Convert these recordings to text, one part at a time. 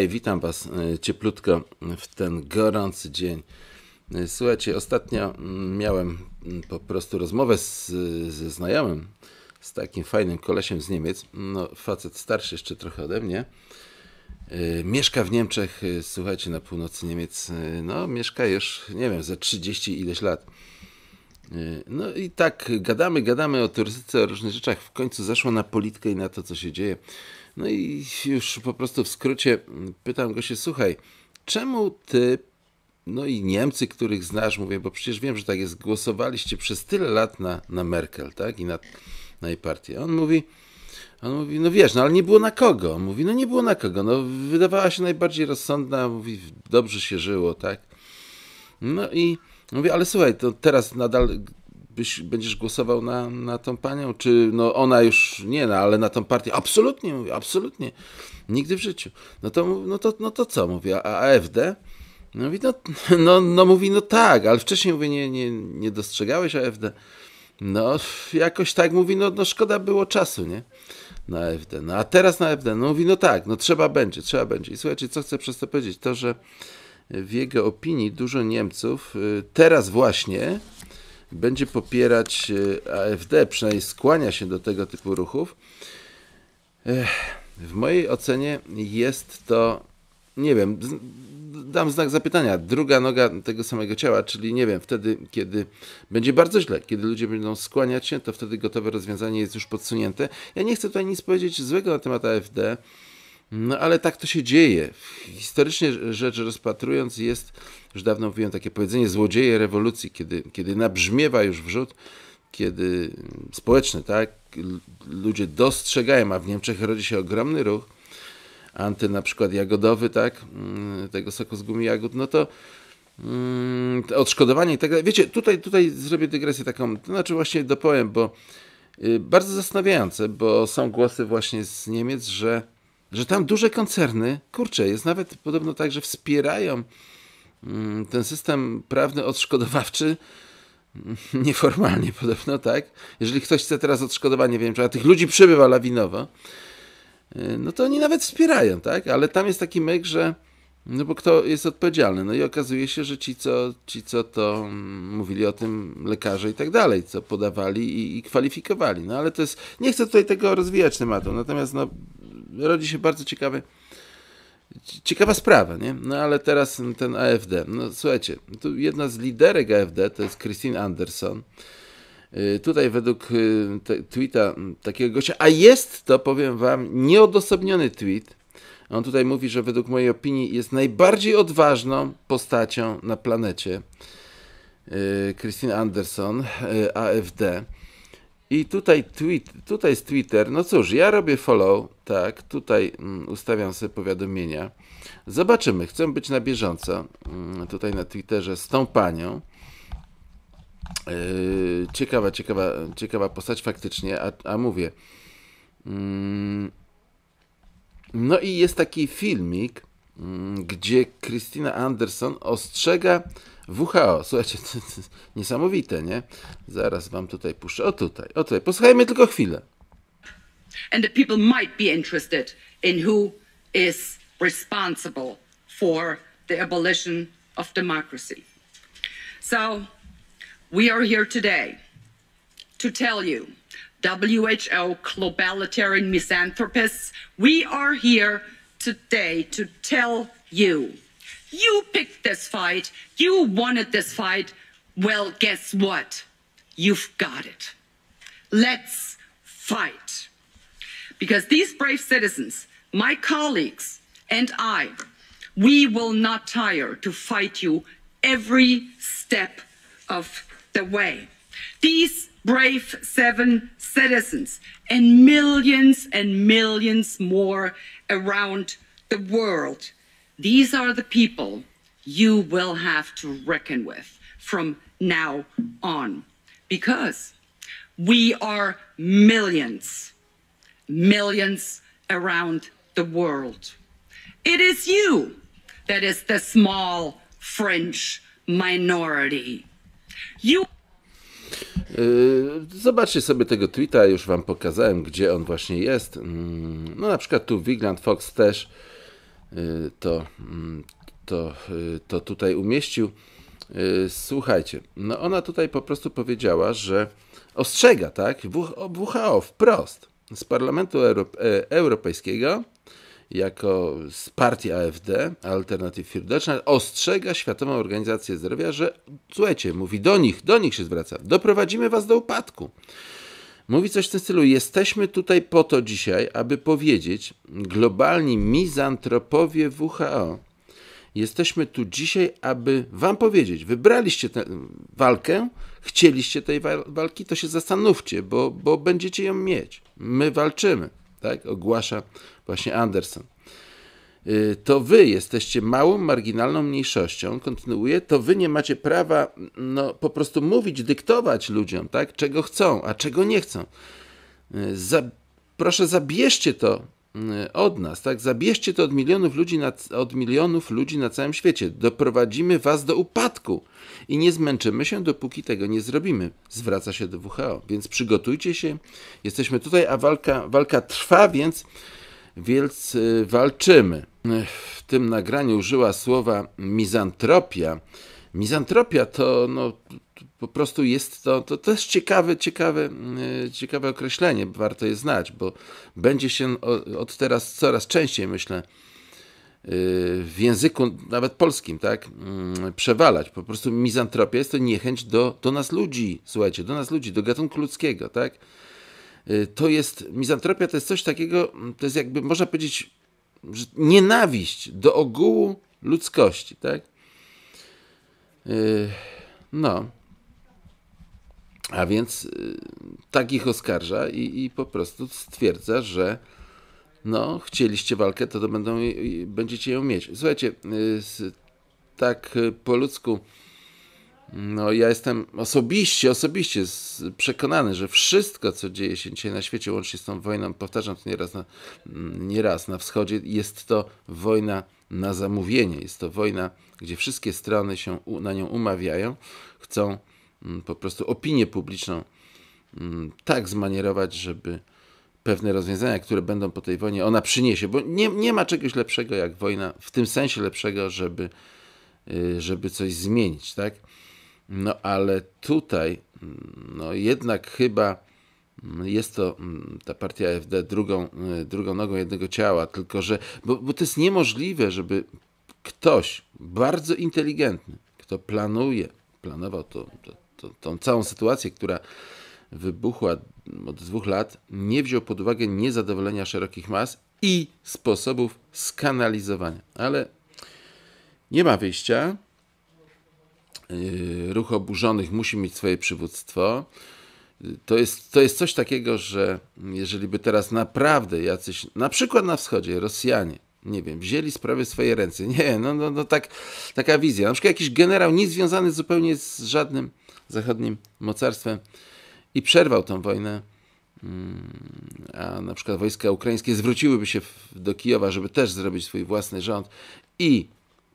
Witam Was cieplutko w ten gorący dzień. Słuchajcie, ostatnio miałem po prostu rozmowę ze znajomym, z takim fajnym kolesiem z Niemiec. No, facet starszy jeszcze trochę ode mnie. Mieszka w Niemczech, słuchajcie, na północy Niemiec. No, mieszka już, nie wiem, za 30 ileś lat. No i tak gadamy o turystyce, o różnych rzeczach. W końcu zeszło na politykę i na to, co się dzieje. No i już po prostu w skrócie pytam go się, słuchaj, czemu ty, no i Niemcy, których znasz, mówię, bo przecież wiem, że tak jest, głosowaliście przez tyle lat na Merkel, tak, i na jej partię. On mówi, no wiesz, no ale nie było na kogo. On mówi, no nie było na kogo, no wydawała się najbardziej rozsądna, mówi, dobrze się żyło, tak. No i mówię, ale słuchaj, to teraz nadal będziesz głosował na tą panią, czy no ona już nie, no, ale na tą partię? Absolutnie, mówię, absolutnie. Nigdy w życiu. No to co, mówię, a AfD? No mówi, mówi, no tak, ale wcześniej mówię, nie dostrzegałeś AfD? No jakoś tak, mówi, no szkoda było czasu, nie? Na AfD. No a teraz na AfD, no mówi, no tak, no trzeba będzie. I słuchajcie, co chcę przez to powiedzieć? To, że w jego opinii dużo Niemców teraz właśnie będzie popierać AfD, przynajmniej skłania się do tego typu ruchów. W mojej ocenie jest to, nie wiem, dam znak zapytania, druga noga tego samego ciała, czyli nie wiem, wtedy, kiedy będzie bardzo źle, kiedy ludzie będą skłaniać się, to wtedy gotowe rozwiązanie jest już podsunięte. Ja nie chcę tutaj nic powiedzieć złego na temat AfD, no ale tak to się dzieje. Historycznie rzecz rozpatrując jest, już dawno mówiłem takie powiedzenie, złodzieje rewolucji, kiedy nabrzmiewa już wrzód, kiedy społeczny, tak, ludzie dostrzegają, a w Niemczech rodzi się ogromny ruch, na przykład jagodowy, tak, tego soku z gumi jagód, no to odszkodowanie i tak dalej. Wiecie, tutaj zrobię dygresję taką, to znaczy właśnie dopowiem, bo bardzo zastanawiające, bo są głosy właśnie z Niemiec, że tam duże koncerny, kurczę, jest nawet podobno tak, że wspierają ten system prawny odszkodowawczy nieformalnie podobno, tak? Jeżeli ktoś chce teraz odszkodowanie, nie wiem, czy tych ludzi przybywa lawinowo, no to oni nawet wspierają, tak? Ale tam jest taki myk, że no bo kto jest odpowiedzialny? No i okazuje się, że ci, co to mówili o tym, lekarze i tak dalej, co podawali i kwalifikowali. No ale to jest, nie chcę tutaj tego rozwijać tematu, natomiast no rodzi się bardzo ciekawa sprawa, nie? No ale teraz ten AfD. No słuchajcie, tu jedna z liderek AfD to jest Christine Anderson. Tutaj według tweeta takiego gościa, a jest to, powiem wam, nieodosobniony tweet. On tutaj mówi, że według mojej opinii jest najbardziej odważną postacią na planecie. Christine Anderson, AfD. I tutaj jest Twitter. No cóż, ja robię follow, tak, tutaj ustawiam sobie powiadomienia. Zobaczymy, chcę być na bieżąco tutaj na Twitterze z tą panią. Ciekawa postać faktycznie, a mówię. No i jest taki filmik, gdzie Christina Anderson ostrzega WHO. Słuchajcie, to jest niesamowite, nie? Zaraz wam tutaj puszczę. O tutaj. Posłuchajmy tylko chwilę. And the people might be interested in who is responsible for the abolition of democracy. So, we are here today to tell you, WHO globalitarian misanthropists, we are here today to tell you, you picked this fight, you wanted this fight, well, guess what? You've got it. Let's fight. Because these brave citizens, my colleagues and I, we will not tire to fight you every step of the way. These brave 7 citizens and millions more around the world, these are the people you will have to reckon with from now on. Because we are millions around the world. It is you that is the small fringe minority. You... Zobaczcie sobie tego tweeta, już wam pokazałem, gdzie on właśnie jest. No na przykład tu Wigland Fox też to tutaj umieścił. Słuchajcie, no ona tutaj po prostu powiedziała, że ostrzega, tak, WHO wprost z Parlamentu Europejskiego, jako z partii AfD, Alternative für Deutschland, ostrzega Światową Organizację Zdrowia, że słuchajcie, mówi do nich się zwraca, doprowadzimy was do upadku. Mówi coś w tym stylu, jesteśmy tutaj po to dzisiaj, aby powiedzieć, globalni mizantropowie WHO, jesteśmy tu dzisiaj, aby wam powiedzieć, wybraliście tę walkę, chcieliście tej walki, to się zastanówcie, bo będziecie ją mieć. My walczymy, tak? Ogłasza właśnie Anderson. To wy jesteście małą, marginalną mniejszością, kontynuuje, to wy nie macie prawa po prostu mówić, dyktować ludziom, tak? Czego chcą, a czego nie chcą. Proszę, zabierzcie to od nas, tak? Zabierzcie to od milionów ludzi na całym świecie. Doprowadzimy was do upadku i nie zmęczymy się, dopóki tego nie zrobimy. Zwraca się do WHO. Więc przygotujcie się. Jesteśmy tutaj, a walka trwa, więc walczymy. W tym nagraniu użyła słowa mizantropia. Mizantropia to po prostu jest to jest ciekawe określenie, warto je znać, bo będzie się od teraz coraz częściej, myślę, w języku nawet polskim, tak, przewalać. Po prostu mizantropia jest to niechęć do nas ludzi, słuchajcie, do nas ludzi, do gatunku ludzkiego, tak. Mizantropia to jest coś takiego, to jest jakby, można powiedzieć, że nienawiść do ogółu ludzkości, tak. A więc tak ich oskarża i po prostu stwierdza, że chcieliście walkę, to będziecie ją mieć. Słuchajcie, tak po ludzku, ja jestem osobiście przekonany, że wszystko, co dzieje się dzisiaj na świecie, łącznie z tą wojną, powtarzam to nieraz na wschodzie, jest to wojna na zamówienie. Jest to wojna, gdzie wszystkie strony się na nią umawiają, chcą po prostu opinię publiczną tak zmanierować, żeby pewne rozwiązania, które będą po tej wojnie, ona przyniesie, bo nie ma czegoś lepszego jak wojna, w tym sensie lepszego, żeby coś zmienić, tak? Ale tutaj, jednak chyba jest to ta partia AfD drugą nogą jednego ciała, tylko że, bo to jest niemożliwe, żeby ktoś bardzo inteligentny, kto planował tą całą sytuację, która wybuchła od 2 lat, nie wziął pod uwagę niezadowolenia szerokich mas i sposobów skanalizowania. Ale nie ma wyjścia. Ruch oburzonych musi mieć swoje przywództwo. To jest coś takiego, że jeżeli by teraz naprawdę jacyś, na przykład na wschodzie, Rosjanie, nie wiem, wzięli sprawy w swoje ręce. Nie, taka wizja. Na przykład jakiś generał niezwiązany zupełnie z żadnym zachodnim mocarstwem i przerwał tą wojnę, a na przykład wojska ukraińskie zwróciłyby się do Kijowa, żeby też zrobić swój własny rząd i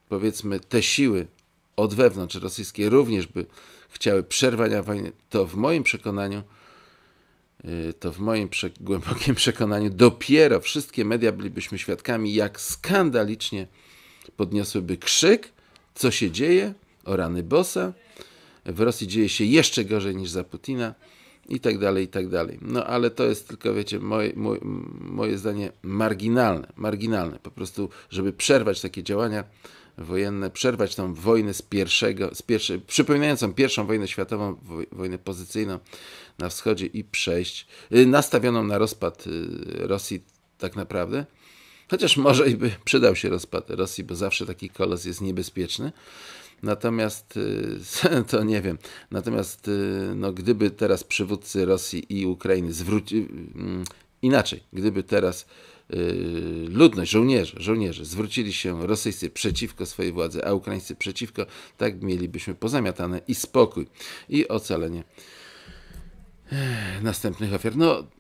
powiedzmy te siły od wewnątrz rosyjskie również by chciały przerwania wojny, to w moim przekonaniu, głębokim przekonaniu dopiero wszystkie media bylibyśmy świadkami, jak skandalicznie podniosłyby krzyk, co się dzieje, o rany bossa, w Rosji dzieje się jeszcze gorzej niż za Putina i tak dalej, i tak dalej. Ale to jest tylko, wiecie, moje zdanie marginalne. Po prostu, żeby przerwać takie działania wojenne, przerwać tą wojnę przypominającą pierwszą wojnę światową, wojnę pozycyjną na wschodzie i przejść, nastawioną na rozpad Rosji tak naprawdę. Chociaż może i by przydał się rozpad Rosji, bo zawsze taki kolos jest niebezpieczny. Natomiast, to nie wiem, gdyby teraz przywódcy Rosji i Ukrainy gdyby teraz ludność, żołnierze zwrócili się rosyjscy przeciwko swojej władzy, a ukraińscy przeciwko, tak mielibyśmy pozamiatane i spokój i ocalenie następnych ofiar.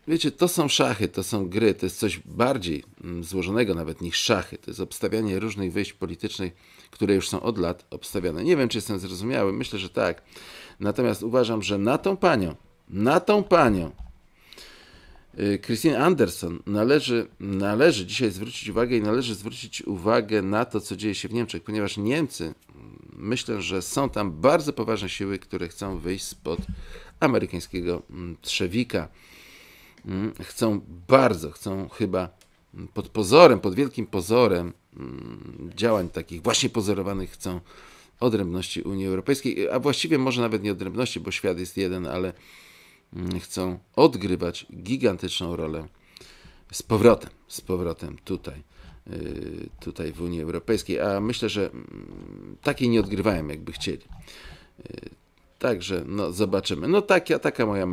Wiecie, to są szachy, to są gry, to jest coś bardziej złożonego nawet niż szachy. To jest obstawianie różnych wyjść politycznych, które już są od lat obstawiane. Nie wiem, czy jestem zrozumiały, myślę, że tak. Natomiast uważam, że na tą panią Christine Anderson, należy dzisiaj zwrócić uwagę i należy zwrócić uwagę na to, co dzieje się w Niemczech, ponieważ Niemcy, myślę, że są tam bardzo poważne siły, które chcą wyjść spod amerykańskiego trzewika. Chcą chyba pod pozorem, pod wielkim pozorem działań takich właśnie pozorowanych, chcą odrębności Unii Europejskiej, a właściwie może nawet nie odrębności, bo świat jest jeden, ale chcą odgrywać gigantyczną rolę z powrotem tutaj w Unii Europejskiej, a myślę, że takiej nie odgrywają, jakby chcieli. Także no zobaczymy. No taka moja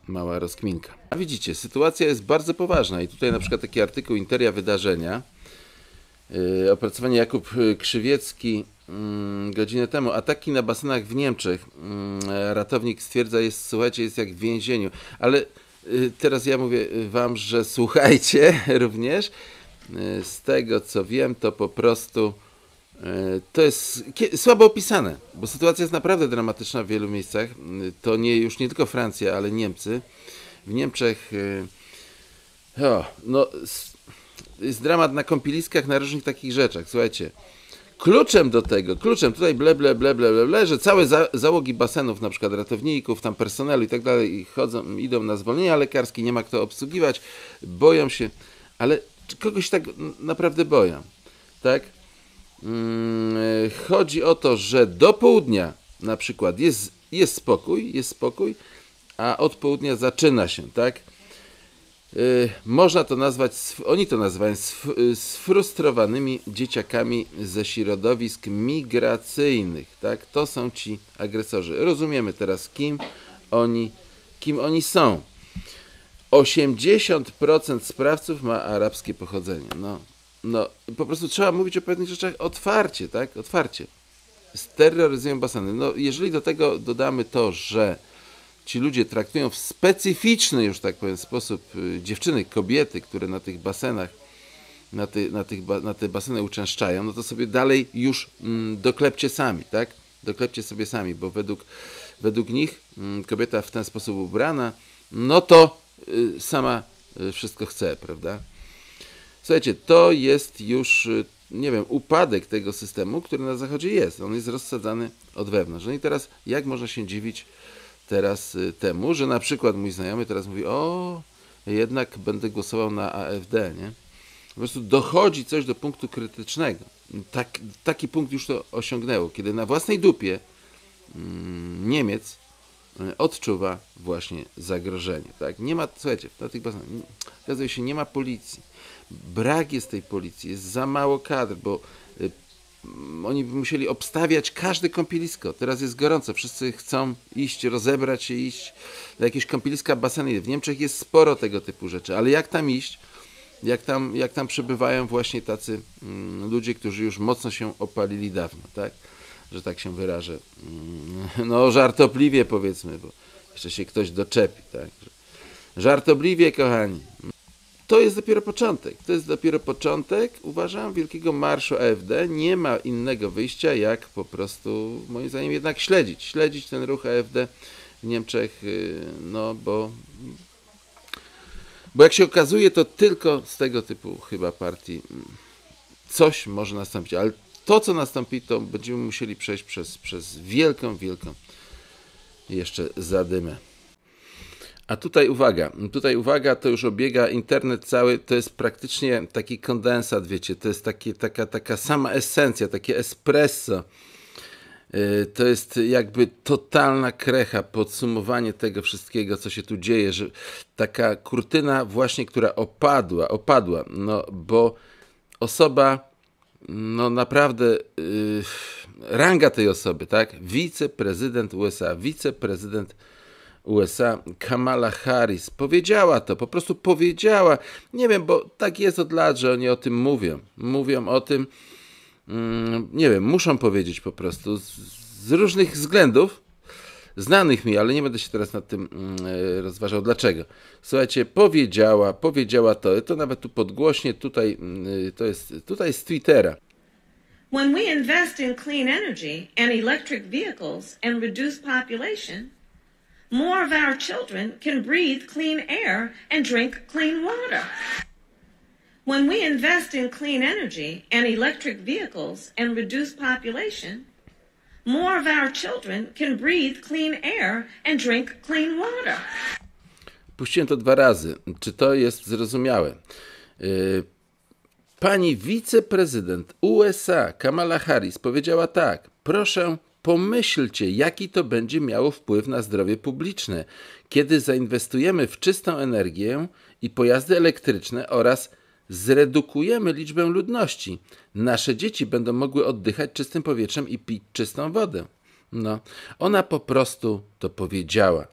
mała rozkminka. A widzicie, sytuacja jest bardzo poważna i tutaj na przykład taki artykuł Interia Wydarzenia, opracowanie Jakub Krzywiecki godzinę temu. Ataki na basenach w Niemczech. Ratownik stwierdza, słuchajcie, jest jak w więzieniu. Ale teraz ja mówię wam, że słuchajcie również. Z tego co wiem, to po prostu to jest słabo opisane, bo sytuacja jest naprawdę dramatyczna w wielu miejscach. To już nie tylko Francja, ale Niemcy. W Niemczech jest dramat na kąpieliskach, na różnych takich rzeczach. Słuchajcie, kluczem tutaj ble, że całe załogi basenów, na przykład ratowników, tam personelu i tak dalej, idą na zwolnienia lekarskie, nie ma kto obsługiwać, boją się, ale kogoś tak naprawdę boją, tak? Chodzi o to, że do południa na przykład jest spokój, a od południa zaczyna się, tak? Można to nazwać, oni to nazywają sfrustrowanymi dzieciakami ze środowisk migracyjnych, tak? To są ci agresorzy. Rozumiemy teraz, kim oni są. 80% sprawców ma arabskie pochodzenie. No, po prostu trzeba mówić o pewnych rzeczach otwarcie, tak? Otwarcie. Terroryzują baseny. No, jeżeli do tego dodamy to, że ci ludzie traktują w specyficzny, już tak powiem, sposób dziewczyny, kobiety, które na tych basenach, na te baseny uczęszczają, no to sobie dalej już doklepcie sami, tak? Doklepcie sobie sami, bo według nich kobieta w ten sposób ubrana, no to sama wszystko chce, prawda? Słuchajcie, to jest już, nie wiem, upadek tego systemu, który na Zachodzie jest. On jest rozsadzany od wewnątrz. No i teraz, jak można się dziwić teraz temu, że na przykład mój znajomy teraz mówi, jednak będę głosował na AfD, nie? Po prostu dochodzi coś do punktu krytycznego. Taki punkt już to osiągnęło, kiedy na własnej dupie Niemiec odczuwa właśnie zagrożenie. Tak? Nie ma, słuchajcie, na tych basenach, okazuje się, nie ma policji. Brak jest tej policji, jest za mało kadr, bo oni by musieli obstawiać każde kąpielisko. Teraz jest gorąco, wszyscy chcą iść, rozebrać się, iść na jakieś kąpieliska, baseny. W Niemczech jest sporo tego typu rzeczy, ale jak tam iść? Jak tam przebywają właśnie tacy ludzie, którzy już mocno się opalili dawno, tak? Że tak się wyrażę. No żartobliwie powiedzmy, bo jeszcze się ktoś doczepi, tak? Żartobliwie, kochani. To jest dopiero początek. To jest dopiero początek, uważam, wielkiego marszu AfD. Nie ma innego wyjścia, jak po prostu, moim zdaniem, jednak śledzić ten ruch AfD w Niemczech, no bo jak się okazuje, to tylko z tego typu chyba partii coś może nastąpić, ale to, co nastąpi, to będziemy musieli przejść przez wielką jeszcze zadymę. A tutaj uwaga, to już obiega internet cały, to jest praktycznie taki kondensat, wiecie, to jest taka sama esencja, takie espresso. To jest jakby totalna krecha, podsumowanie tego wszystkiego, co się tu dzieje, że taka kurtyna właśnie, która opadła, no bo osoba, no naprawdę ranga tej osoby, tak? Wiceprezydent USA Kamala Harris powiedziała to, po prostu powiedziała, nie wiem, bo tak jest od lat, że oni o tym mówią o tym, nie wiem, muszą powiedzieć po prostu z różnych względów, znanych mi, ale nie będę się teraz nad tym rozważał, dlaczego. Słuchajcie, powiedziała to nawet tu podgłośnie, tutaj z Twittera. When we invest in clean energy and electric vehicles and reduce population, more of our children can breathe clean air and drink clean water. When we invest in clean energy and electric vehicles and reduce population, more of our children can breathe clean air and drink clean water. Puściłem to 2 razy. Czy to jest zrozumiałe? Pani wiceprezydent USA Kamala Harris powiedziała tak: proszę, pomyślcie, jaki to będzie miało wpływ na zdrowie publiczne, kiedy zainwestujemy w czystą energię i pojazdy elektryczne oraz zredukujemy liczbę ludności. Nasze dzieci będą mogły oddychać czystym powietrzem i pić czystą wodę. No, ona po prostu to powiedziała.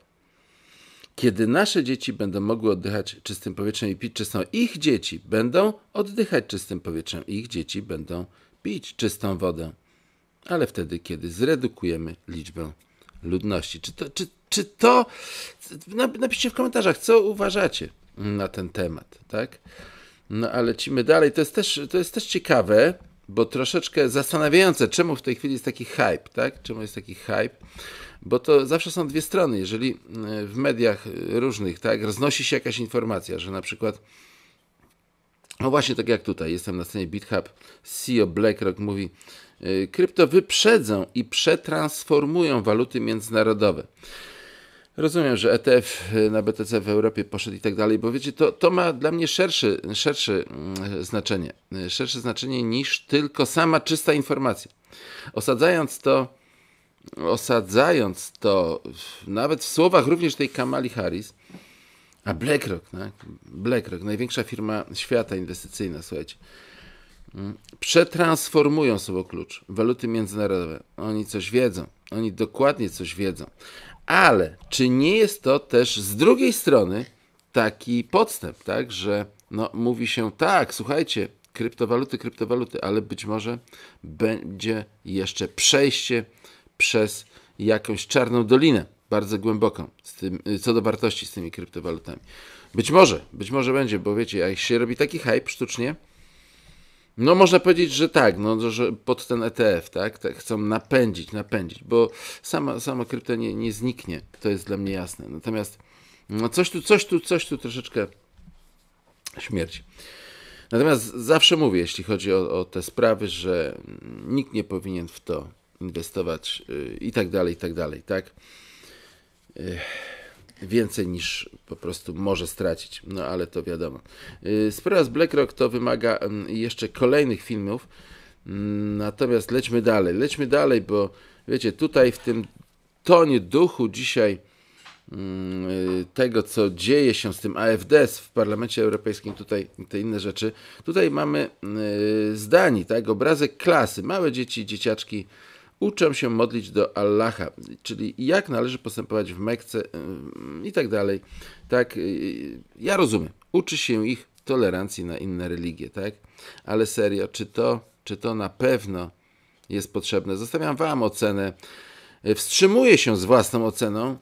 Kiedy nasze dzieci będą mogły oddychać czystym powietrzem i pić czystą, ich dzieci będą oddychać czystym powietrzem, ich dzieci będą pić czystą wodę. Ale wtedy, kiedy zredukujemy liczbę ludności. Czy to napiszcie w komentarzach, co uważacie na ten temat, tak? No ale lecimy dalej. To jest też ciekawe, bo troszeczkę zastanawiające, czemu w tej chwili jest taki hype, tak? Czemu jest taki hype? Bo to zawsze są 2 strony. Jeżeli w mediach różnych, tak, roznosi się jakaś informacja, że na przykład, no właśnie tak jak tutaj, jestem na stronie BitHub, CEO BlackRock mówi, krypto wyprzedzą i przetransformują waluty międzynarodowe. Rozumiem, że ETF na BTC w Europie poszedł i tak dalej, bo wiecie, to ma dla mnie szersze znaczenie niż tylko sama czysta informacja. Osadzając to nawet w słowach również tej Kamali Harris, a BlackRock, największa firma świata inwestycyjna, słuchajcie, przetransformują słowo klucz, waluty międzynarodowe. Oni coś wiedzą, oni dokładnie coś wiedzą. Ale czy nie jest to też z drugiej strony taki podstęp, tak, że no, mówi się tak, słuchajcie, kryptowaluty, ale być może będzie jeszcze przejście przez jakąś czarną dolinę, bardzo głęboką, co do wartości z tymi kryptowalutami. Być może będzie, bo wiecie, jak się robi taki hype sztucznie, no można powiedzieć, że tak, no, że pod ten ETF, tak chcą napędzić, bo sama krypto nie zniknie, to jest dla mnie jasne. Natomiast no coś tu troszeczkę śmierci. Natomiast zawsze mówię, jeśli chodzi o te sprawy, że nikt nie powinien w to inwestować i tak dalej, tak? Więcej niż po prostu może stracić, no ale to wiadomo. Sprawa z BlackRock to wymaga jeszcze kolejnych filmów, natomiast lećmy dalej, bo wiecie, tutaj w tym tonie, duchu dzisiaj tego, co dzieje się z tym AfD w Parlamencie Europejskim, tutaj te inne rzeczy, tutaj mamy zdani, tak, obrazek klasy, małe dzieci, dzieciaczki uczą się modlić do Allaha, czyli jak należy postępować w Mekce i tak dalej. Tak, ja rozumiem, uczy się ich tolerancji na inne religie, tak? Ale serio, czy to na pewno jest potrzebne? Zostawiam wam ocenę. Wstrzymuję się z własną oceną.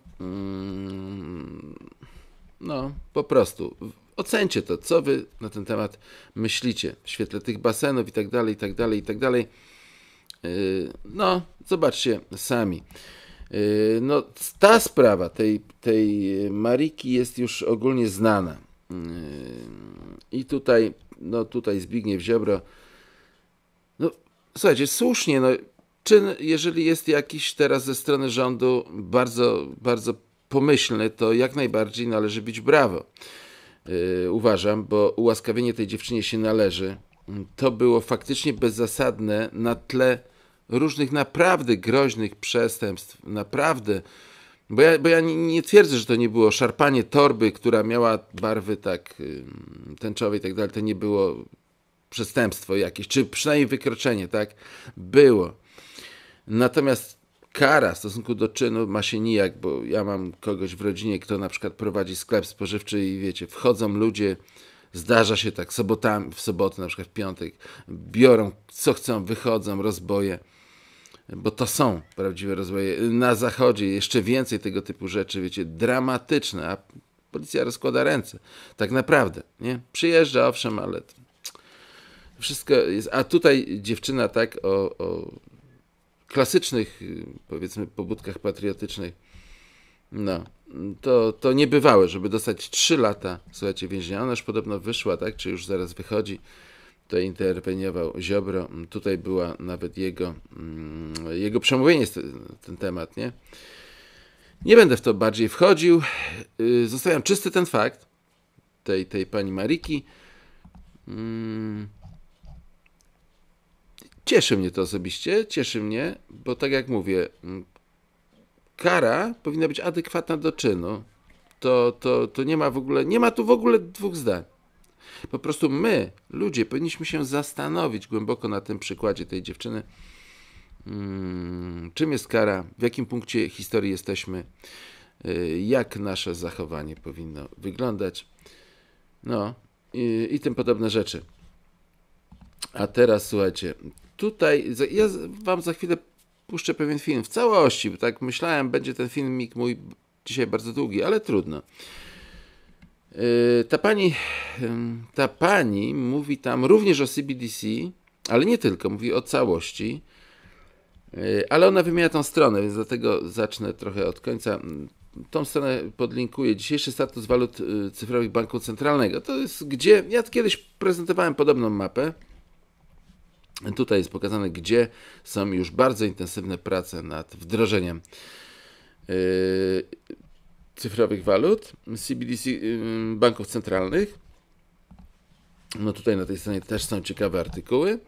No, po prostu. Ocencie to, co wy na ten temat myślicie w świetle tych basenów i tak dalej. No, zobaczcie sami. No, ta sprawa tej Mariki jest już ogólnie znana. I tutaj Zbigniew Ziobro, no słuchajcie, słusznie, no, czyn, jeżeli jest jakiś teraz ze strony rządu bardzo, bardzo pomyślny, to jak najbardziej należy bić brawo. Uważam, bo ułaskawienie tej dziewczynie się należy. To było faktycznie bezzasadne na tle różnych naprawdę groźnych przestępstw, naprawdę, bo ja nie twierdzę, że to nie było szarpanie torby, która miała barwy tak tęczowe i tak dalej, to nie było przestępstwo jakieś, czy przynajmniej wykroczenie, tak, było. Natomiast kara w stosunku do czynu ma się nijak, bo ja mam kogoś w rodzinie, kto na przykład prowadzi sklep spożywczy i wiecie, wchodzą ludzie, zdarza się tak w soboty, na przykład w piątek, biorą co chcą, wychodzą, rozboje, bo to są prawdziwe rozboje. Na zachodzie jeszcze więcej tego typu rzeczy, wiecie, dramatyczne, a policja rozkłada ręce. Tak naprawdę, nie? Przyjeżdża, owszem, ale wszystko jest, a tutaj dziewczyna tak o klasycznych, powiedzmy, pobudkach patriotycznych, No, to niebywałe, żeby dostać 3 lata, słuchajcie, więzienia. Ona już podobno wyszła, tak? Czy już zaraz wychodzi. To interweniował Ziobro. Tutaj była nawet jego przemówienie ten temat, nie? Nie będę w to bardziej wchodził. Zostawiam czysty ten fakt tej pani Mariki. Cieszy mnie to osobiście, cieszy mnie, bo tak jak mówię, kara powinna być adekwatna do czynu. To nie ma tu w ogóle dwóch zdań. Po prostu my, ludzie, powinniśmy się zastanowić głęboko na tym przykładzie tej dziewczyny, czym jest kara, w jakim punkcie historii jesteśmy, jak nasze zachowanie powinno wyglądać, no i tym podobne rzeczy. A teraz słuchajcie, tutaj ja wam za chwilę puszczę pewien film w całości, bo tak myślałem, będzie ten filmik mój dzisiaj bardzo długi, ale trudno. Ta pani mówi tam również o CBDC, ale nie tylko, mówi o całości, ale ona wymienia tą stronę, więc dlatego zacznę trochę od końca. Tą stronę podlinkuję. Dzisiejszy status walut cyfrowych banku centralnego. To jest gdzie, ja kiedyś prezentowałem podobną mapę. Tutaj jest pokazane, gdzie są już bardzo intensywne prace nad wdrożeniem cyfrowych walut, CBDC banków centralnych. No tutaj na tej stronie też są ciekawe artykuły.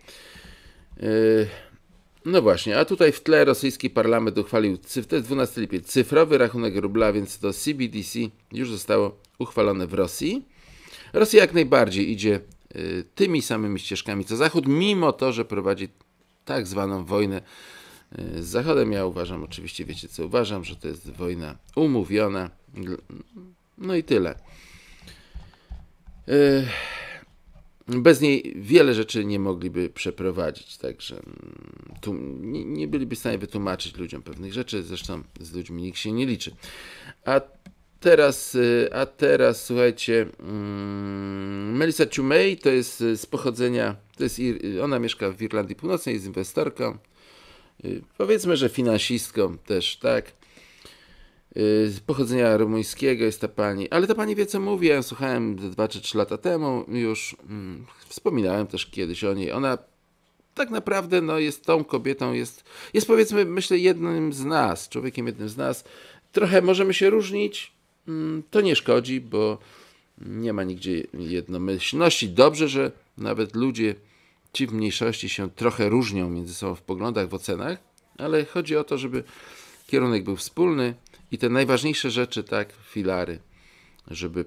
No właśnie, a tutaj w tle rosyjski parlament uchwalił, to jest 12 lipiec, cyfrowy rachunek rubla, więc to CBDC już zostało uchwalone w Rosji. Rosja jak najbardziej idzie tymi samymi ścieżkami co Zachód, mimo to, że prowadzi tak zwaną wojnę z Zachodem. Ja uważam, oczywiście wiecie co uważam, że to jest wojna umówiona. No i tyle. Bez niej wiele rzeczy nie mogliby przeprowadzić, także tu nie byliby w stanie wytłumaczyć ludziom pewnych rzeczy, zresztą z ludźmi nikt się nie liczy. A teraz słuchajcie, Melissa Ciumei to jest z pochodzenia, ona mieszka w Irlandii Północnej, jest inwestorką, powiedzmy, że finansistką też, tak. Z pochodzenia rumuńskiego jest ta pani, ale ta pani wie co mówi, ja słuchałem 2 czy 3 lata temu już, wspominałem też kiedyś o niej, ona tak naprawdę no, jest tą kobietą, jest powiedzmy, myślę, jednym z nas, człowiekiem jednym z nas, trochę możemy się różnić, to nie szkodzi, bo nie ma nigdzie jednomyślności, dobrze, że nawet ludzie, ci w mniejszości się trochę różnią między sobą w poglądach, w ocenach, ale chodzi o to, żeby kierunek był wspólny i te najważniejsze rzeczy, tak, filary, żeby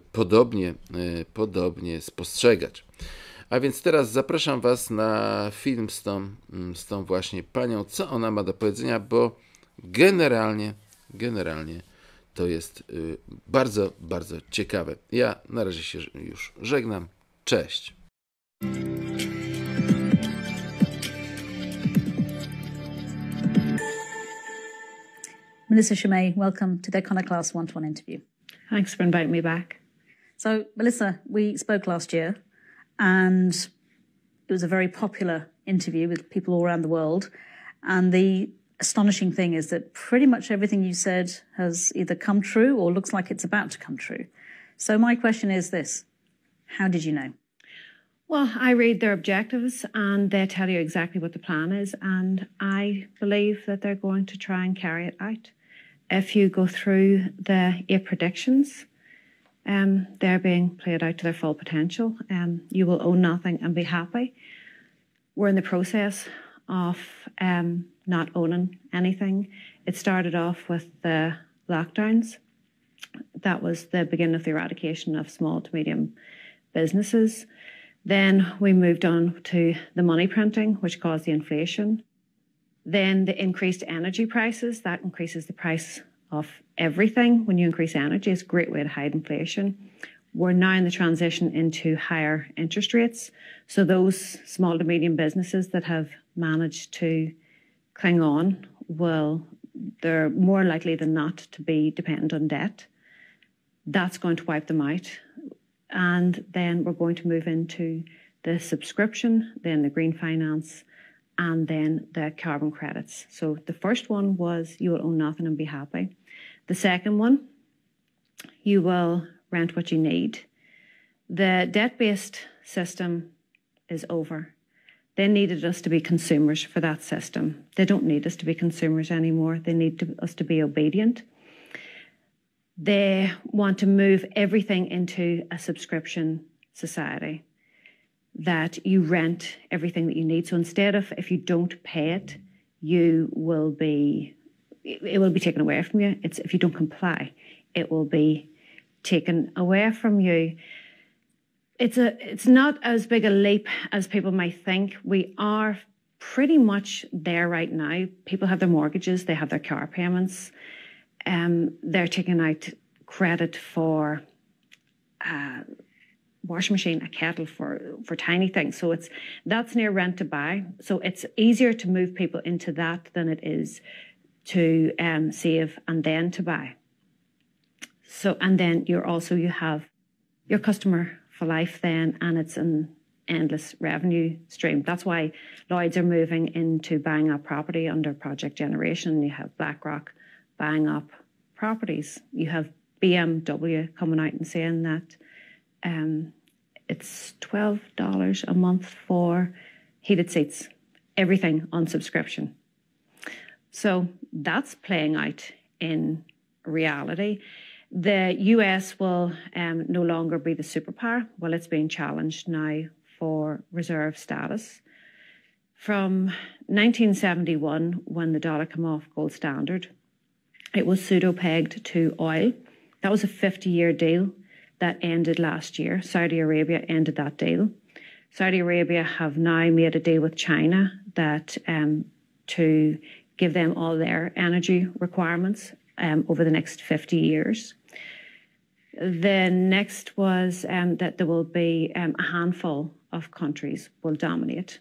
podobnie spostrzegać. A więc teraz zapraszam was na film z tą właśnie panią, co ona ma do powiedzenia, bo generalnie to jest bardzo, bardzo ciekawe. Ja na razie się już żegnam. Cześć. Melissa Ciumei, welcome to the Iconoclast one-to-one interview. Thanks for inviting me back. So, Melissa, we spoke last year, and it was a very popular interview with people all around the world. And the astonishing thing is that pretty much everything you said has either come true or looks like it's about to come true. So my question is this: how did you know? Well, I read their objectives and they tell you exactly what the plan is, and I believe that they're going to try and carry it out. If you go through the 8 predictions, they're being played out to their full potential. You will own nothing and be happy. We're in the process of not owning anything. It started off with the lockdowns. That was the beginning of the eradication of small to medium businesses. Then we moved on to the money printing, which caused the inflation. Then the increased energy prices, that increases the price of everything. When you increase energy, it's a great way to hide inflation. We're now in the transition into higher interest rates. So those small to medium businesses that have managed to cling on, they're more likely than not to be dependent on debt. That's going to wipe them out. And then we're going to move into the subscription, then the green finance, and then the carbon credits. So the first one was you will own nothing and be happy. The second one, you will rent what you need. The debt-based system is over. They needed us to be consumers for that system. They don't need us to be consumers anymore. They need us to be obedient. They want to move everything into a subscription society, that you rent everything that you need. So instead of, if you don't pay it, it will be taken away from you. It's if you don't comply, it will be taken away from you. It's not as big a leap as people might think. We are pretty much there right now. People have their mortgages, they have their car payments, they're taking out credit for a washing machine, a kettle, for tiny things. So that's near rent to buy. So it's easier to move people into that than it is to save and then to buy. So, and then you have your customer for life then, and it's an endless revenue stream. That's why Lloyds are moving into buying up property under Project Generation. You have BlackRock buying up properties. You have BMW coming out and saying that it's $12 a month for heated seats, everything on subscription. So that's playing out in reality. The US will no longer be the superpower. Well, it's being challenged now for reserve status. From 1971, when the dollar came off gold standard, it was pseudo-pegged to oil. That was a 50-year deal that ended last year. Saudi Arabia ended that deal. Saudi Arabia have now made a deal with China that to give them all their energy requirements over the next 50 years. The next was that there will be a handful of countries will dominate.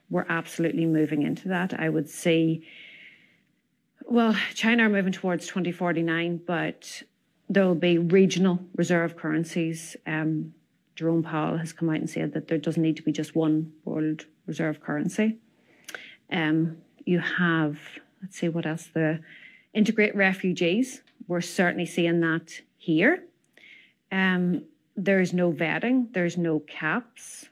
We're absolutely moving into that. I would say, well, China are moving towards 2049, but there will be regional reserve currencies. Jerome Powell has come out and said that there doesn't need to be just one world reserve currency. You have, let's see what else, the integrate refugees. We're certainly seeing that here. There's no vetting, there's no caps,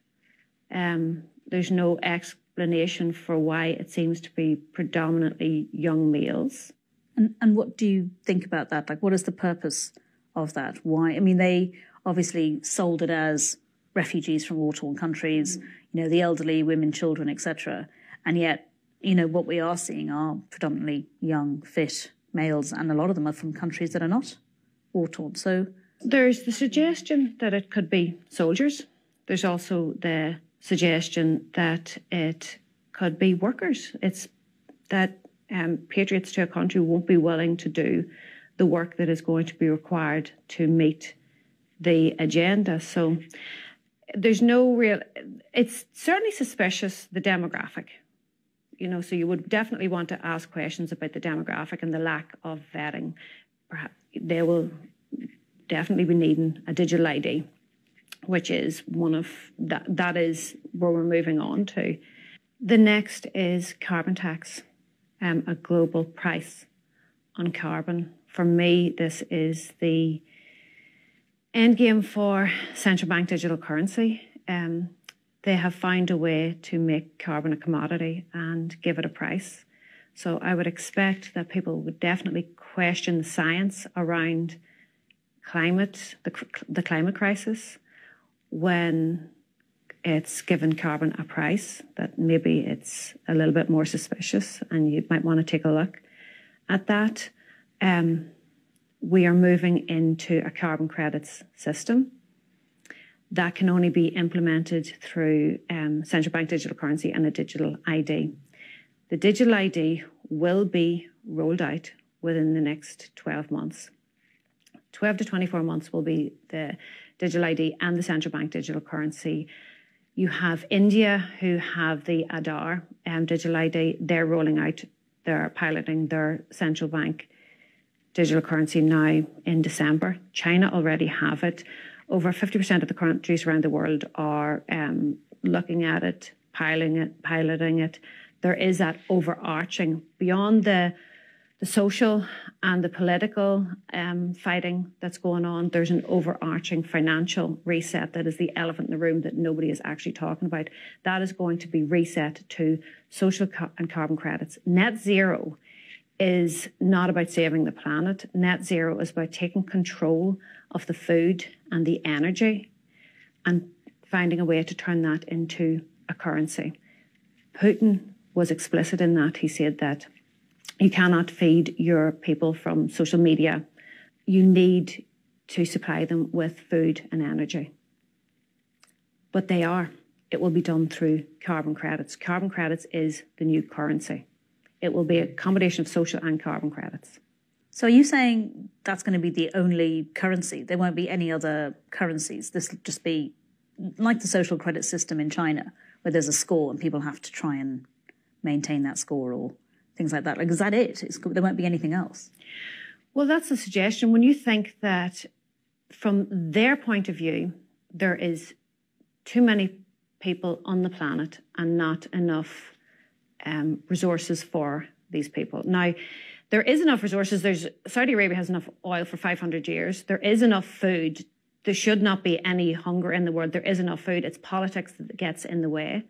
there's no explanation for why it seems to be predominantly young males. And what do you think about that? Like, what is the purpose of that? Why? I mean, they obviously sold it as refugees from war-torn countries, you know, the elderly, women, children, etc. And yet, you know, what we are seeing are predominantly young, fit males, and a lot of them are from countries that are not war-torn. So there's the suggestion that it could be soldiers. There's also the suggestion that it could be workers. It's that patriots to a country won't be willing to do the work that is going to be required to meet the agenda. So there's no real, it's certainly suspicious, the demographic. You know, so you would definitely want to ask questions about the demographic and the lack of vetting. Perhaps they will definitely be needing a digital ID, which is one of that is where we're moving on to. The next is carbon tax, a global price on carbon. For me, this is the end game for central bank digital currency. They have found a way to make carbon a commodity and give it a price. So I would expect that people would definitely question the science around climate, the climate crisis, when it's given carbon a price, that maybe it's a little bit more suspicious, and you might want to take a look at that. We are moving into a carbon credits system that can only be implemented through central bank digital currency and a digital ID. The digital ID will be rolled out within the next 12 months. 12 to 24 months will be the digital ID and the central bank digital currency. You have India, who have the Aadhaar digital ID. They're rolling out, they're piloting their central bank digital currency now in December. China already have it. Over 50% of the countries around the world are looking at it, piloting it. There is that overarching, beyond the the social and the political fighting that's going on. There's an overarching financial reset that is the elephant in the room that nobody is actually talking about. That is going to be reset to social and carbon credits. Net zero is not about saving the planet. Net zero is about taking control of the food and the energy and finding a way to turn that into a currency. Putin was explicit in that. He said that you cannot feed your people from social media. You need to supply them with food and energy. But they are. It will be done through carbon credits. Carbon credits is the new currency. It will be a combination of social and carbon credits. So are you saying that's going to be the only currency? There won't be any other currencies? This will just be like the social credit system in China, where there's a score and people have to try and maintain that score or things like that. Like, is that it? There won't be anything else? Well, that's a suggestion. When you think that from their point of view, there is too many people on the planet and not enough resources for these people. Now, there is enough resources. Saudi Arabia has enough oil for 500 years. There is enough food. There should not be any hunger in the world. There is enough food. It's politics that gets in the way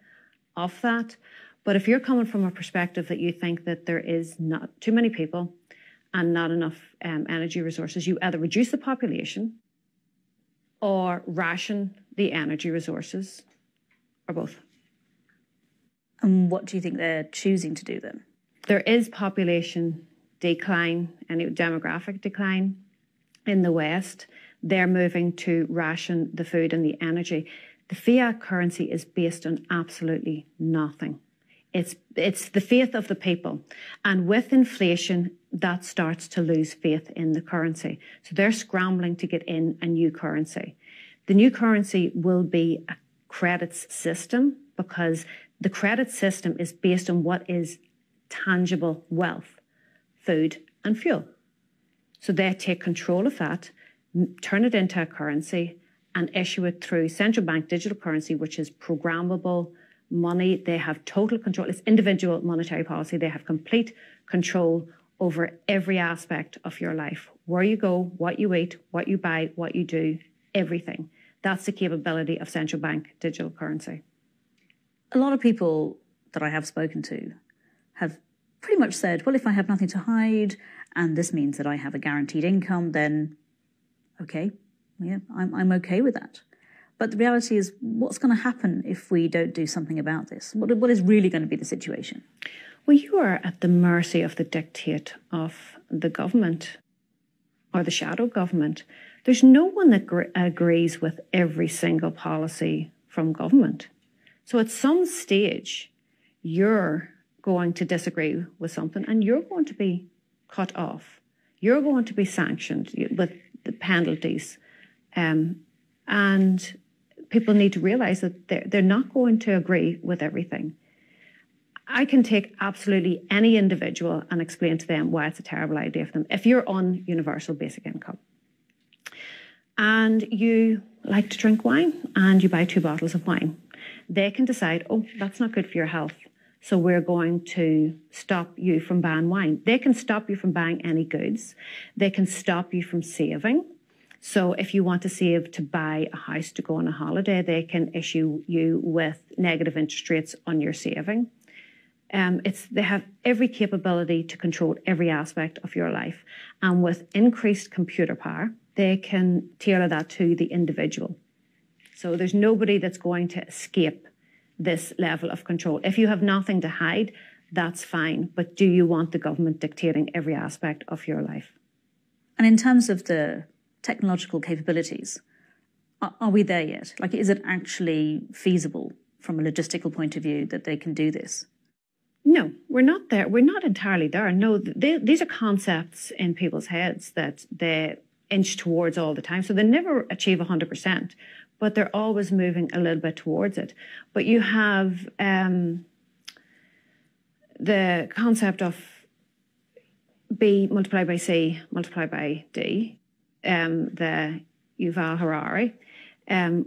of that. But if you're coming from a perspective that you think that there is not too many people and not enough energy resources, you either reduce the population or ration the energy resources, or both. And what do you think they're choosing to do then? There is population decline and demographic decline in the West. They're moving to ration the food and the energy. The fiat currency is based on absolutely nothing. It's the faith of the people. And with inflation, that starts to lose faith in the currency. So they're scrambling to get in a new currency. The new currency will be a credits system because the credit system is based on what is tangible wealth, food and fuel. So they take control of that, turn it into a currency and issue it through central bank digital currency, which is programmable money. They have total control. It's individual monetary policy. They have complete control over every aspect of your life. Where you go, what you eat, what you buy, what you do, everything. That's the capability of central bank digital currency. A lot of people that I have spoken to have pretty much said, well, if I have nothing to hide and this means that I have a guaranteed income, then okay, yeah, I'm okay with that. But the reality is, what's going to happen if we don't do something about this? What is really going to be the situation? Well, you are at the mercy of the dictate of the government or the shadow government. There's no one that agrees with every single policy from government. So at some stage, you're going to disagree with something and you're going to be cut off. You're going to be sanctioned with the penalties. And people need to realise that they're not going to agree with everything. I can take absolutely any individual and explain to them why it's a terrible idea for them. If you're on universal basic income and you like to drink wine and you buy 2 bottles of wine, they can decide, oh, that's not good for your health, so we're going to stop you from buying wine. They can stop you from buying any goods. They can stop you from saving. So if you want to save to buy a house to go on a holiday, they can issue you with negative interest rates on your saving. They have every capability to control every aspect of your life. And with increased computer power, they can tailor that to the individual. So there's nobody that's going to escape this level of control. If you have nothing to hide, that's fine. But do you want the government dictating every aspect of your life? And in terms of the technological capabilities, are we there yet? Like, is it actually feasible from a logistical point of view that they can do this? No, we're not there. We're not entirely there. No, these are concepts in people's heads that they inch towards all the time. So they never achieve 100%, but they're always moving a little bit towards it. But you have the concept of B multiplied by C multiplied by D, the Yuval Harari,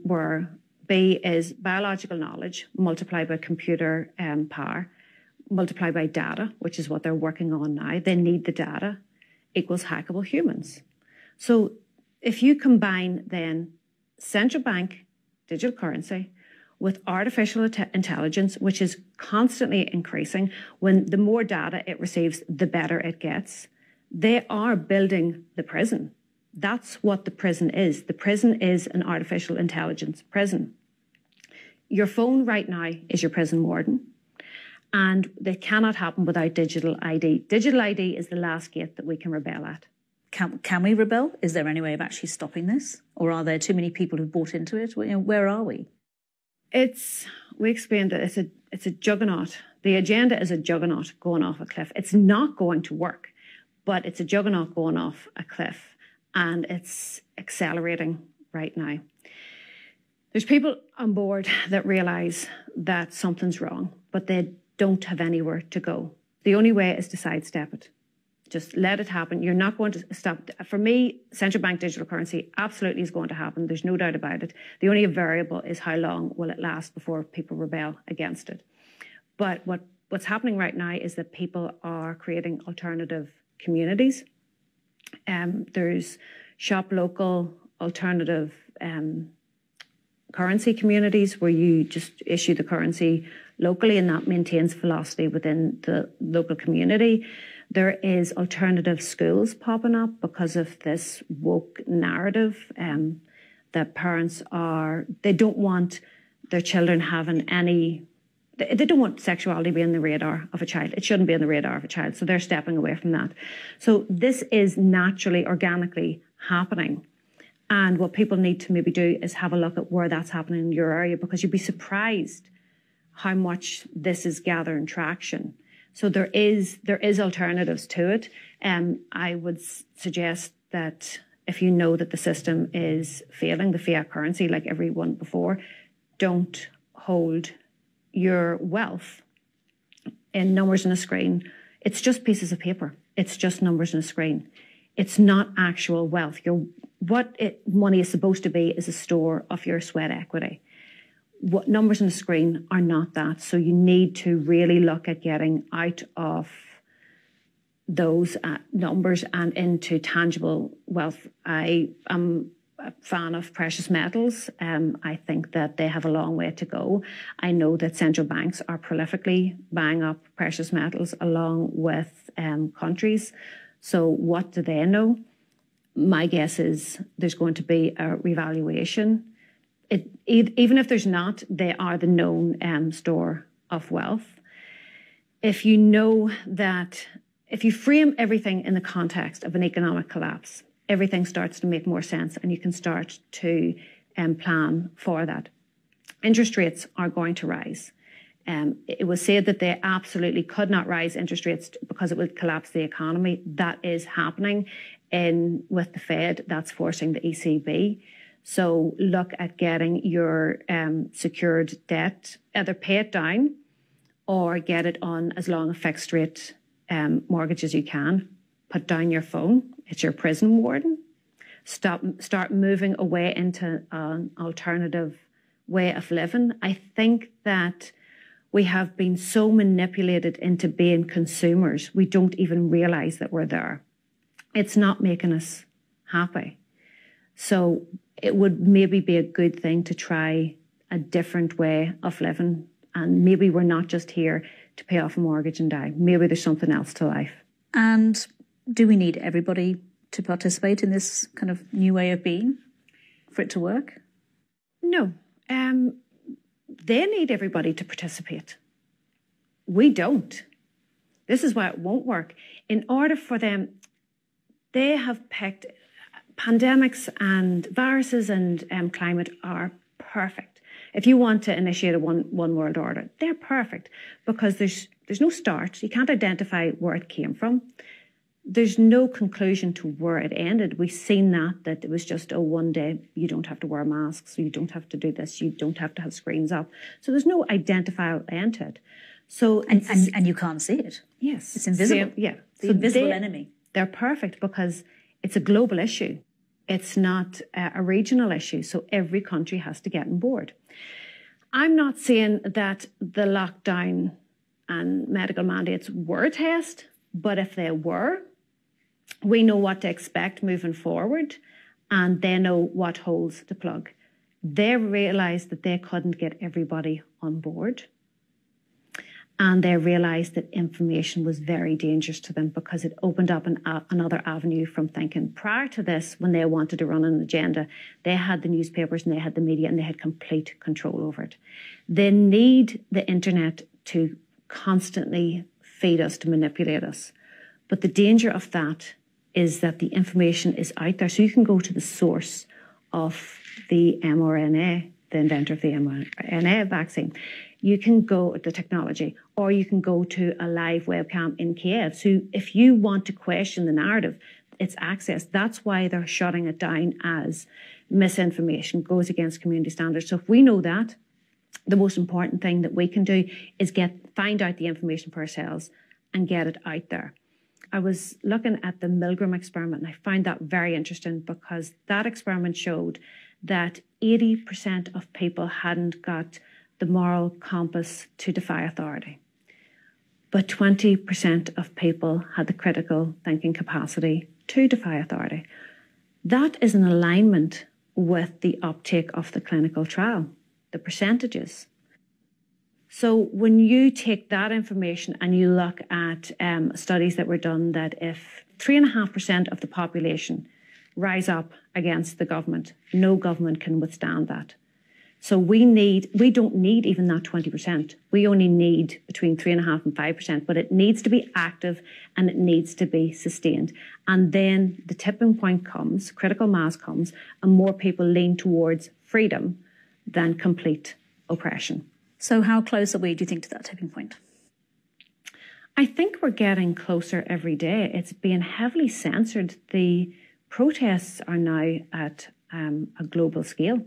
where B is biological knowledge multiplied by computer power, multiply by data, which is what they're working on now. They need the data, equals hackable humans. So if you combine then central bank digital currency with artificial intelligence, which is constantly increasing, when the more data it receives, the better it gets, they are building the prison. That's what the prison is. The prison is an artificial intelligence prison. Your phone right now is your prison warden, and that cannot happen without digital ID. Digital ID is the last gate that we can rebel at. Can we rebel? Is there any way of actually stopping this? Or are there too many people who've bought into it? Where are we? We explained that it's a juggernaut. The agenda is a juggernaut going off a cliff. It's not going to work, but it's a juggernaut going off a cliff, and it's accelerating right now. There's people on board that realise that something's wrong, but they don't have anywhere to go. The only way is to sidestep it. Just let it happen. You're not going to stop. For me, central bank digital currency absolutely is going to happen. There's no doubt about it. The only variable is how long will it last before people rebel against it. But what's happening right now is that people are creating alternative communities. There's shop local alternative currency communities where you just issue the currency locally, and that maintains velocity within the local community. There is alternative schools popping up because of this woke narrative that parents they don't want their children having they don't want sexuality being the radar of a child. It shouldn't be on the radar of a child. So they're stepping away from that. So this is naturally, organically happening. And what people need to maybe do is have a look at where that's happening in your area, because you'd be surprised how much this is gathering traction. So there is alternatives to it. I would suggest that if you know that the system is failing, the fiat currency, like everyone before, don't hold your wealth in numbers on a screen. It's just pieces of paper. It's just numbers on a screen. It's not actual wealth. Money is supposed to be is a store of your sweat equity. What numbers on the screen are not that. So you need to really look at getting out of those numbers and into tangible wealth. I am a fan of precious metals. I think that they have a long way to go. I know that central banks are prolifically buying up precious metals along with countries. So what do they know? My guess is there's going to be a revaluation. Even if there's not, they are the known store of wealth. If you know that, if you frame everything in the context of an economic collapse, everything starts to make more sense, and you can start to plan for that. Interest rates are going to rise. It was said that they absolutely could not rise interest rates because it would collapse the economy. That is happening with the Fed. That's forcing the ECB. So look at getting your secured debt, either pay it down or get it on as long a fixed rate mortgage as you can. Put down your phone. It's your prison warden. Start moving away into an alternative way of living. I think that we have been so manipulated into being consumers, we don't even realize that we're there. It's not making us happy. So it would maybe be a good thing to try a different way of living. And maybe we're not just here to pay off a mortgage and die. Maybe there's something else to life. And do we need everybody to participate in this kind of new way of being for it to work? No. They need everybody to participate. We don't. This is why it won't work. In order for them, they have picked pandemics and viruses and climate are perfect. If you want to initiate a one world order, they're perfect because there's no start. You can't identify where it came from. There's no conclusion to where it ended. We've seen that it was just, one day you don't have to wear masks, you don't have to do this, you don't have to have screens up. So there's no identifiable end to it. So and you can't see it. Yes. It's invisible. Yeah. The invisible enemy. They're perfect because it's a global issue. It's not a regional issue. So every country has to get on board. I'm not saying that the lockdown and medical mandates were a test, but if they were, we know what to expect moving forward, and they know what holes to plug. They realised that they couldn't get everybody on board, and they realised that information was very dangerous to them because it opened up another avenue from thinking. Prior to this, when they wanted to run an agenda, they had the newspapers and they had the media and they had complete control over it. They need the internet to constantly feed us, to manipulate us. But the danger of that is that the information is out there. So you can go to the source of the mRNA, the inventor of the mRNA vaccine. You can go to the technology, or you can go to a live webcam in Kiev. So if you want to question the narrative, it's access. That's why they're shutting it down as misinformation, goes against community standards. So if we know that, the most important thing that we can do is find out the information for ourselves and get it out there. I was looking at the Milgram experiment, and I find that very interesting because that experiment showed that 80% of people hadn't got the moral compass to defy authority, but 20% of people had the critical thinking capacity to defy authority. That is in alignment with the uptake of the clinical trial, the percentages. So when you take that information and you look at studies that were done, that if 3.5% of the population rise up against the government, no government can withstand that. So we don't need even that 20%. We only need between 3.5% and 5%, but it needs to be active and it needs to be sustained. And then the tipping point comes, critical mass comes, and more people lean towards freedom than complete oppression. So how close are we, do you think, to that tipping point? I think we're getting closer every day. It's being heavily censored. The protests are now at a global scale.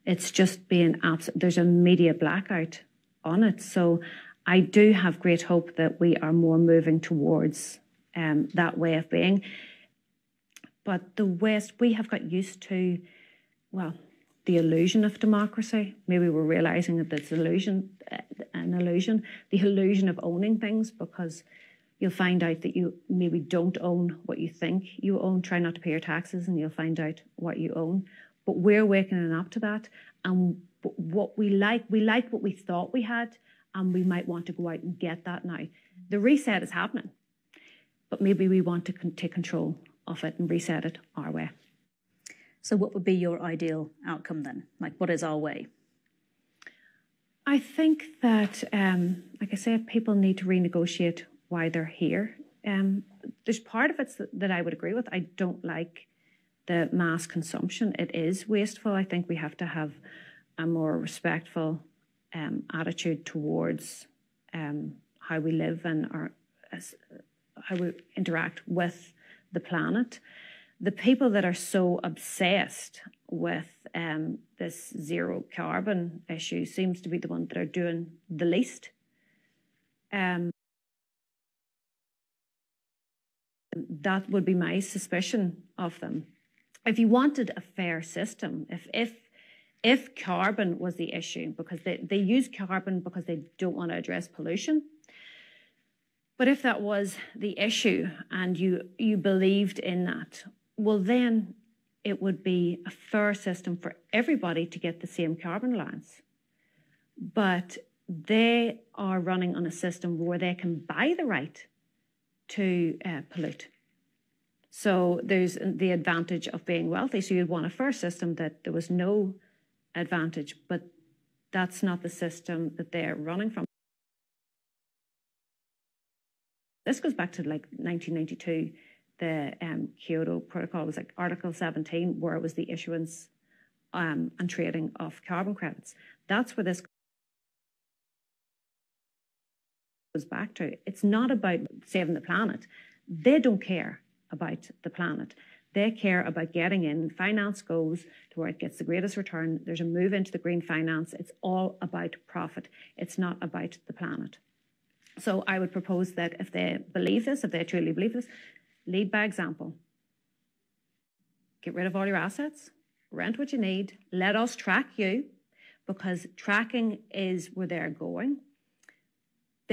It's just being there's a media blackout on it. So I do have great hope that we are more moving towards that way of being. But the West, we have got used to, well, the illusion of democracy. Maybe we're realising that it's an illusion, the illusion of owning things, because you'll find out that you maybe don't own what you think you own. Try not to pay your taxes and you'll find out what you own. But we're waking up to that. And what we like what we thought we had, and we might want to go out and get that now. The reset is happening, but maybe we want to take control of it and reset it our way. So what would be your ideal outcome then? Like, what is our way? I think that, like I said, people need to renegotiate why they're here. There's part of it that I would agree with. I don't like the mass consumption. It is wasteful. I think we have to have a more respectful attitude towards how we live and how we interact with the planet. The people that are so obsessed with this zero carbon issue seems to be the ones that are doing the least. That would be my suspicion of them. If you wanted a fair system, if carbon was the issue, because they use carbon because they don't want to address pollution, but if that was the issue and you believed in that, well then it would be a fair system for everybody to get the same carbon allowance. But they are running on a system where they can buy the right to pollute. So there's the advantage of being wealthy. So you'd want a fair system that there was no advantage, but that's not the system that they're running from. This goes back to like 1992. The Kyoto Protocol was like Article 17, where it was the issuance and trading of carbon credits. That's where this goes back to. It's not about saving the planet. They don't care about the planet. They care about getting in. Finance goes to where it gets the greatest return. There's a move into the green finance. It's all about profit. It's not about the planet. So I would propose that if they believe this, if they truly believe this, lead by example. Get rid of all your assets, rent what you need, let us track you, because tracking is where they're going.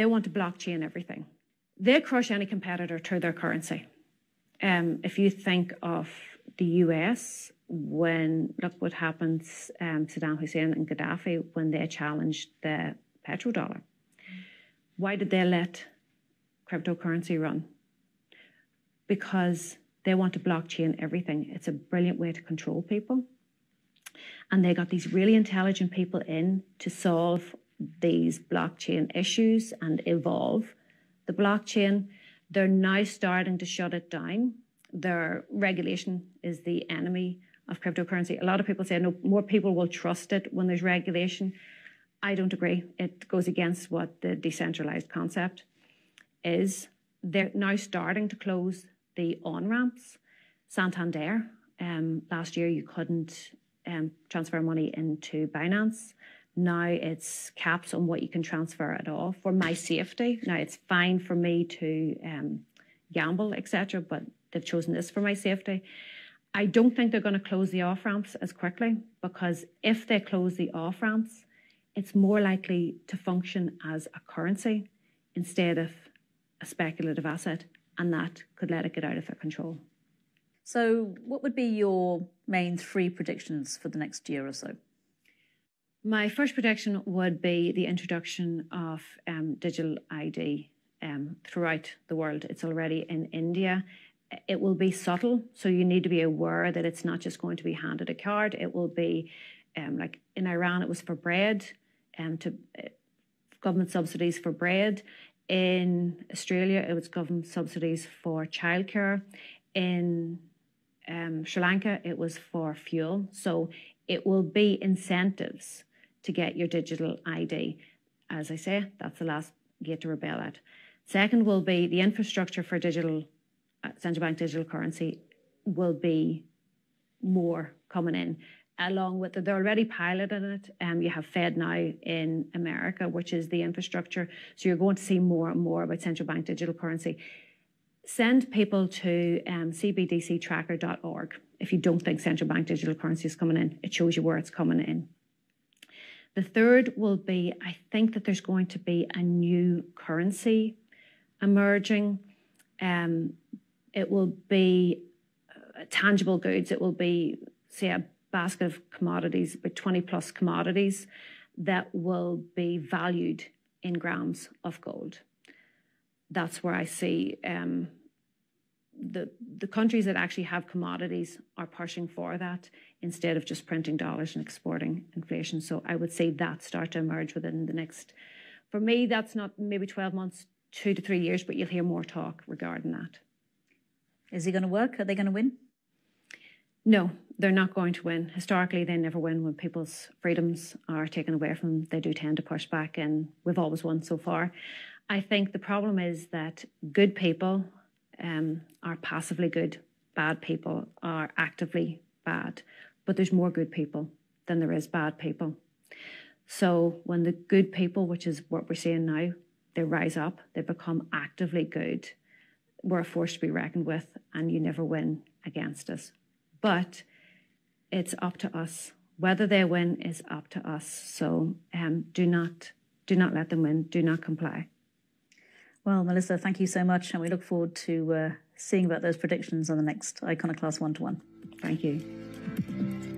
They want to blockchain everything. They crush any competitor through their currency. If you think of the US, look what happened, Saddam Hussein and Gaddafi, when they challenged the petrodollar. Why did they let cryptocurrency run? Because they want to blockchain everything. It's a brilliant way to control people. And they got these really intelligent people in to solve these blockchain issues and evolve the blockchain. They're now starting to shut it down. Their regulation is the enemy of cryptocurrency. A lot of people say, no, more people will trust it when there's regulation. I don't agree. It goes against what the decentralized concept is. They're now starting to close the on-ramps. Santander, last year you couldn't transfer money into Binance. Now it's caps on what you can transfer at all for my safety. Now it's fine for me to gamble, etc., but they've chosen this for my safety. I don't think they're going to close the off-ramps as quickly, because if they close the off-ramps, it's more likely to function as a currency instead of a speculative asset, and that could let it get out of their control. So what would be your main 3 predictions for the next year or so? My first prediction would be the introduction of digital ID throughout the world. It's already in India. It will be subtle, so you need to be aware that it's not just going to be handed a card. It will be, like in Iran, it was for bread, government subsidies for bread. In Australia, it was government subsidies for childcare. In Sri Lanka, it was for fuel. So it will be incentives to get your digital ID. As I say, that's the last gate to rebel at. Second will be the infrastructure for digital, central bank digital currency will be more coming in. Along with, they're already piloting it. You have Fed now in America, which is the infrastructure. So you're going to see more and more about central bank digital currency. Send people to cbdctracker.org if you don't think central bank digital currency is coming in. It shows you where it's coming in. The third will be, I think that there's going to be a new currency emerging. It will be tangible goods. It will be, say, a basket of commodities, about 20 plus commodities that will be valued in grams of gold. That's where I see the countries that actually have commodities are pushing for that instead of just printing dollars and exporting inflation. So I would say that start to emerge within the next, for me, that's not maybe 12 months, 2 to 3 years, but you'll hear more talk regarding that. Is it going to work? Are they going to win? No, they're not going to win. Historically, they never win when people's freedoms are taken away from them. They do tend to push back, and we've always won so far. I think the problem is that good people are passively good. Bad people are actively bad. But there's more good people than there is bad people. So when the good people, which is what we're seeing now, they rise up, they become actively good, we're a force to be reckoned with, and you never win against us. But it's up to us. Whether they win is up to us. So do not let them win. Do not comply. Well, Melissa, thank you so much. And we look forward to seeing about those predictions on the next Iconoclast 1-to-1. Thank you.